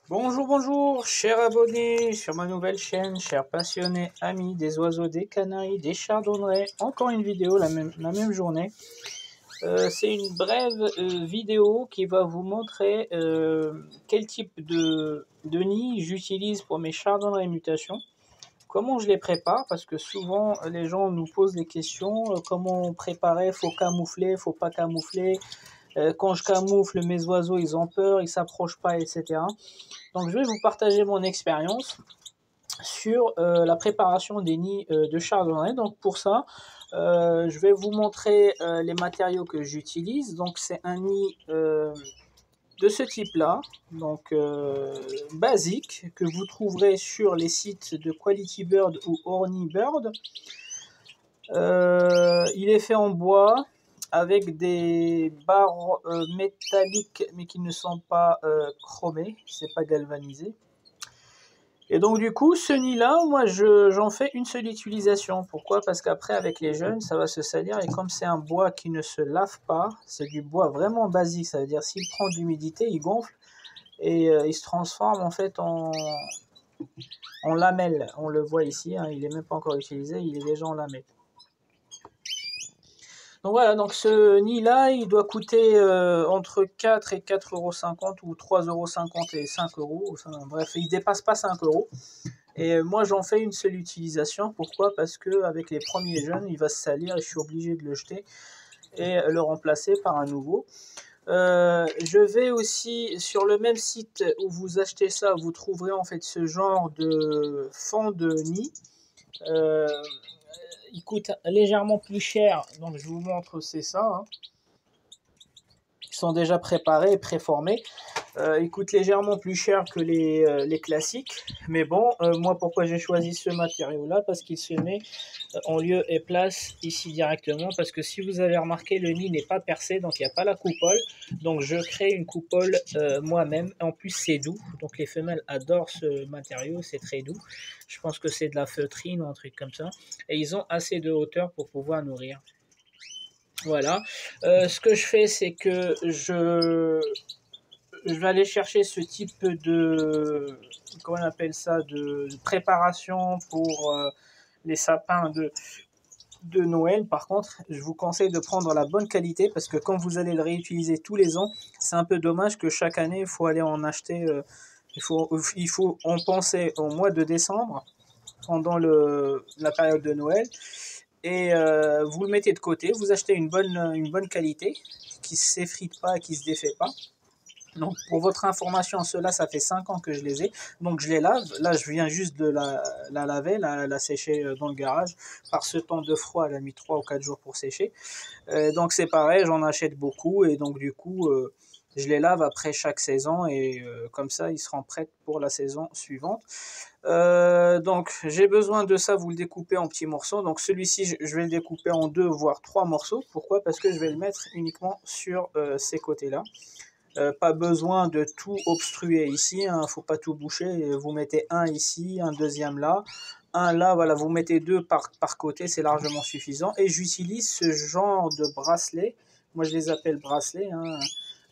Bonjour, bonjour, chers abonnés sur ma nouvelle chaîne, chers passionnés, amis des oiseaux, des canaris, des chardonnerets. Encore une vidéo la même journée. C'est une brève vidéo qui va vous montrer quel type de nid j'utilise pour mes chardonnerets mutations. Comment je les prépare, parce que souvent les gens nous posent des questions, comment préparer, faut camoufler, faut pas camoufler. Quand je camoufle, mes oiseaux ils ont peur, ils s'approchent pas, etc. Donc je vais vous partager mon expérience sur la préparation des nids de chardonneret. Donc pour ça, je vais vous montrer les matériaux que j'utilise. Donc c'est un nid de ce type-là, donc basique, que vous trouverez sur les sites de Quality Bird ou Horny Bird. Il est fait en bois avec des barres métalliques mais qui ne sont pas chromées, c'est pas galvanisé. Et donc du coup, ce nid-là, moi j'en fais une seule utilisation. Pourquoi? Parce qu'après avec les jeunes, ça va se salir et comme c'est un bois qui ne se lave pas, c'est du bois vraiment basique. Ça veut dire s'il prend de l'humidité, il gonfle et il se transforme en fait en lamelle. On le voit ici, hein, il n'est même pas encore utilisé, il est déjà en lamelle. Donc voilà, donc ce nid-là, il doit coûter entre 4 et 4,50 € ou 3,50 € et 5 €. Enfin, bref, il ne dépasse pas 5 €. Et moi, j'en fais une seule utilisation. Pourquoi? Parce qu'avec les premiers jeunes, il va se salir et je suis obligé de le jeter et le remplacer par un nouveau. Je vais aussi, sur le même site où vous achetez ça, vous trouverez en fait ce genre de fond de nid. Il coûte légèrement plus cher, donc je vous montre, c'est ça, hein. Ils sont déjà préparés et préformés. Ils coûtent légèrement plus cher que les classiques, mais bon, moi pourquoi j'ai choisi ce matériau là, parce qu'il se met en lieu et place ici directement, parce que si vous avez remarqué, le nid n'est pas percé, donc il n'y a pas la coupole, donc je crée une coupole moi-même. En plus c'est doux, donc les femelles adorent ce matériau, c'est très doux. Je pense que c'est de la feutrine ou un truc comme ça, et ils ont assez de hauteur pour pouvoir nourrir. Voilà, ce que je fais, c'est que je vais aller chercher ce type de, comment on appelle ça, de préparation pour les sapins de Noël. Par contre, je vous conseille de prendre la bonne qualité, parce que quand vous allez le réutiliser tous les ans, c'est un peu dommage que chaque année, il faut aller en acheter, il faut en penser au mois de décembre, pendant la période de Noël, et vous le mettez de côté, vous achetez une bonne qualité, qui ne s'effrite pas, qui ne se défait pas. Donc pour votre information, ceux-là, ça fait 5 ans que je les ai. Donc je les lave. Là, je viens juste de la laver, la sécher dans le garage. Par ce temps de froid, elle a mis 3 ou 4 jours pour sécher. Donc c'est pareil, j'en achète beaucoup. Et donc du coup, je les lave après chaque saison. Et comme ça, ils seront prêts pour la saison suivante. Donc j'ai besoin de ça, vous le découpez en petits morceaux. Donc celui-ci, je vais le découper en 2 voire 3 morceaux. Pourquoi? Parce que je vais le mettre uniquement sur ces côtés-là. Pas besoin de tout obstruer ici, hein, faut pas tout boucher. Vous mettez un ici, un deuxième là, un là, voilà, vous mettez deux par côté, c'est largement suffisant. Et j'utilise ce genre de bracelet, moi je les appelle bracelets, hein.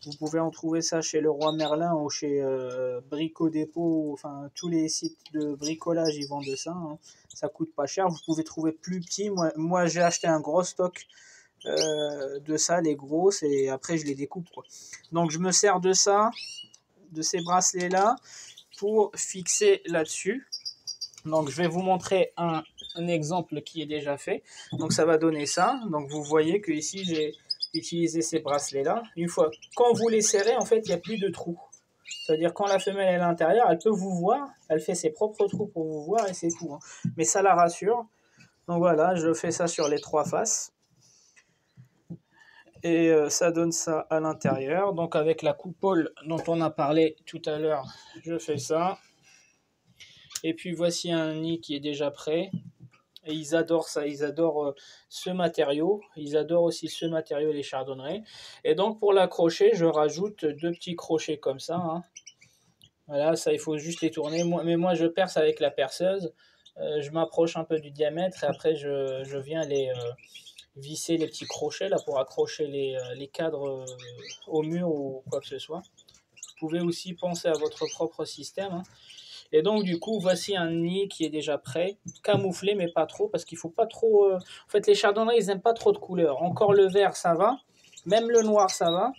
Vous pouvez en trouver ça chez Leroy Merlin ou chez Brico Dépôt, enfin tous les sites de bricolage ils vendent ça, hein. Ça coûte pas cher, vous pouvez trouver plus petit. Moi j'ai acheté un gros stock de ça, les grosses, et après je les découpe, quoi. Donc je me sers de ça, de ces bracelets là, pour fixer là-dessus. Donc je vais vous montrer un exemple qui est déjà fait. Donc ça va donner ça. Donc vous voyez que ici j'ai utilisé ces bracelets là. Une fois, quand vous les serrez, en fait il n'y a plus de trous. C'est-à-dire quand la femelle est à l'intérieur, elle peut vous voir, elle fait ses propres trous pour vous voir et c'est tout, hein. Mais ça la rassure. Donc voilà, je fais ça sur les 3 faces. Et ça donne ça à l'intérieur. Donc avec la coupole dont on a parlé tout à l'heure, je fais ça. Et puis voici un nid qui est déjà prêt. Et ils adorent ça, ils adorent ce matériau. Ils adorent aussi ce matériau, les chardonnerets. Et donc pour l'accrocher, je rajoute 2 petits crochets comme ça, hein. Voilà, ça il faut juste les tourner. Mais moi je perce avec la perceuse. Je m'approche un peu du diamètre et après je viens visser les petits crochets là pour accrocher les cadres au mur ou quoi que ce soit. pouvez aussi penser à votre propre système, hein. Et donc, du coup, voici un nid qui est déjà prêt, camouflé, mais pas trop, parce qu'il faut pas trop... En fait, les chardonnerets, ils n'aiment pas trop de couleurs. Encore le vert, ça va. Même le noir, ça va.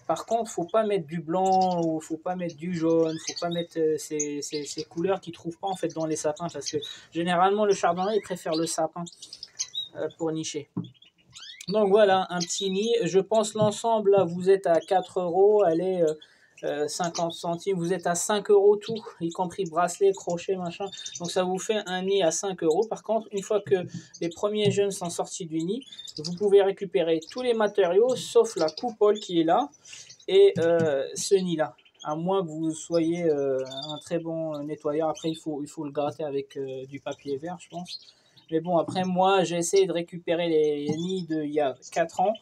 Par contre, faut pas mettre du blanc ou faut pas mettre du jaune, faut pas mettre ces couleurs qu'ils trouvent pas en fait dans les sapins, parce que généralement le chardonneret il préfère le sapin pour nicher. Donc voilà, un petit nid. Je pense l'ensemble là, vous êtes à 4 euros, allez 50 centimes, vous êtes à 5 euros tout, y compris bracelet, crochet, machin. Donc ça vous fait un nid à 5 euros. Par contre, une fois que les premiers jeunes sont sortis du nid, vous pouvez récupérer tous les matériaux sauf la coupole qui est là et ce nid là. À moins que vous soyez un très bon nettoyeur. Après, il faut le gratter avec du papier vert, je pense. Mais bon, après, moi, j'ai essayé de récupérer les nids d'il y a 4 ans,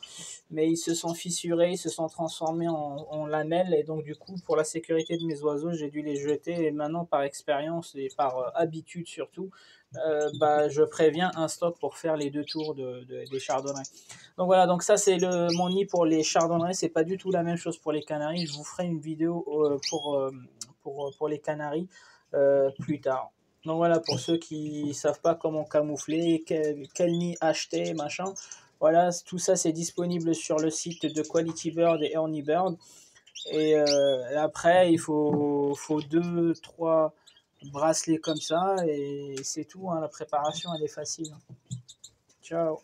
mais ils se sont fissurés, ils se sont transformés en lamelles, et donc du coup, pour la sécurité de mes oiseaux, j'ai dû les jeter, et maintenant, par expérience et par habitude surtout, je préviens un stock pour faire les 2 tours des chardonnerets. Donc voilà, donc ça c'est mon nid pour les chardonnerets, c'est pas du tout la même chose pour les canaris, je vous ferai une vidéo pour les canaris plus tard. Donc voilà, pour ceux qui savent pas comment camoufler, quel nid acheter, machin. Voilà, tout ça c'est disponible sur le site de Quality Bird et Horny Bird. Et après, il faut 2-3 bracelets comme ça et c'est tout, hein, la préparation elle est facile. Ciao.